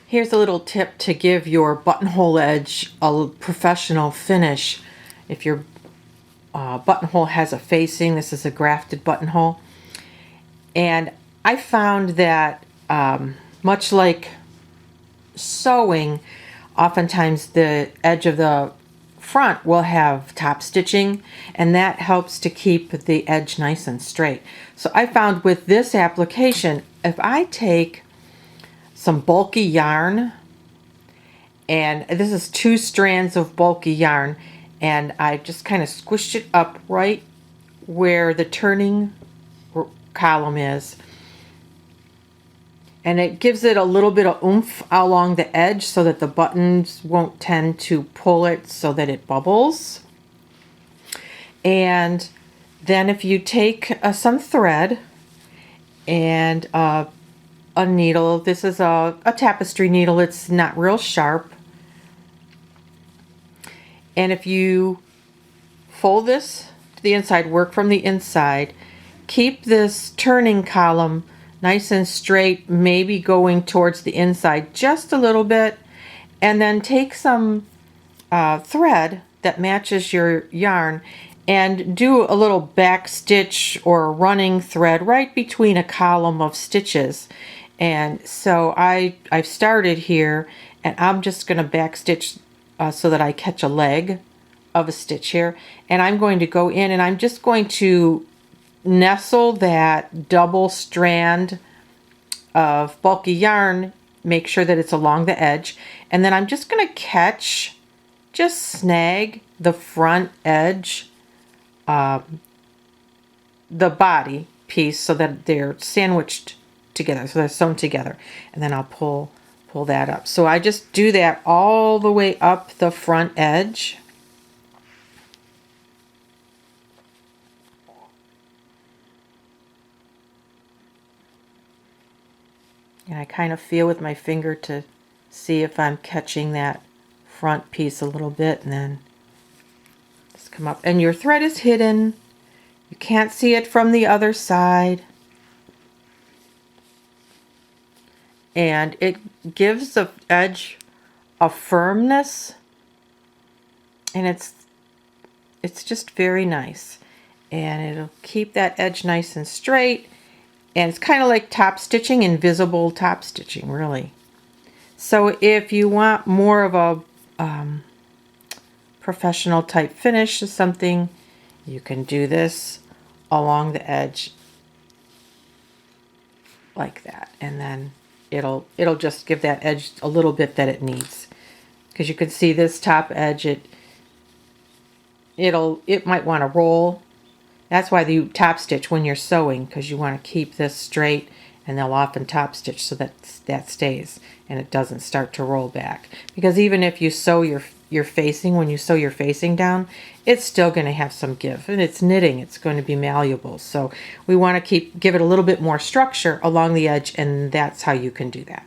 Here's a little tip to give your buttonhole edge a professional finish. If your buttonhole has a facing, this is a grafted buttonhole. And I found that much like sewing, oftentimes the edge of the front will have top stitching, and that helps to keep the edge nice and straight. So I found with this application, if I take some bulky yarn, and this is 2 strands of bulky yarn, and I just kind of squished it up right where the turning column is, and it gives it a little bit of oomph along the edge so that the buttons won't tend to pull it so that it bubbles. And then if you take some thread and a needle, this is a tapestry needle, it's not real sharp, and if you fold this to the inside, work from the inside, keep this turning column nice and straight, maybe going towards the inside just a little bit, and then take some thread that matches your yarn and do a little back stitch or a running thread right between a column of stitches. And so I've started here, and I'm just going to back stitch so that I catch a leg of a stitch here, and I'm going to go in and I'm just going to nestle that double strand of bulky yarn, make sure that it's along the edge, and then I'm just going to just snag the front edge, the body piece, so that they're sandwiched together, so they're sewn together, and then I'll pull that up. So I just do that all the way up the front edge. And I kind of feel with my finger to see if I'm catching that front piece a little bit, and then just come up. And your thread is hidden. You can't see it from the other side. And it gives the edge a firmness, and it's just very nice. And it'll keep that edge nice and straight. And it's kind of like top stitching, invisible top stitching, really. So if you want more of a professional type finish or something, you can do this along the edge like that. And then it'll just give that edge a little bit that it needs. Because you can see this top edge, it might want to roll. That's why you top stitch when you're sewing, because you want to keep this straight, and they'll often top stitch so that stays and it doesn't start to roll back. Because even if you sew your facing, when you sew your facing down, it's still going to have some give, and it's knitting, it's going to be malleable. So we want to give it a little bit more structure along the edge, and that's how you can do that.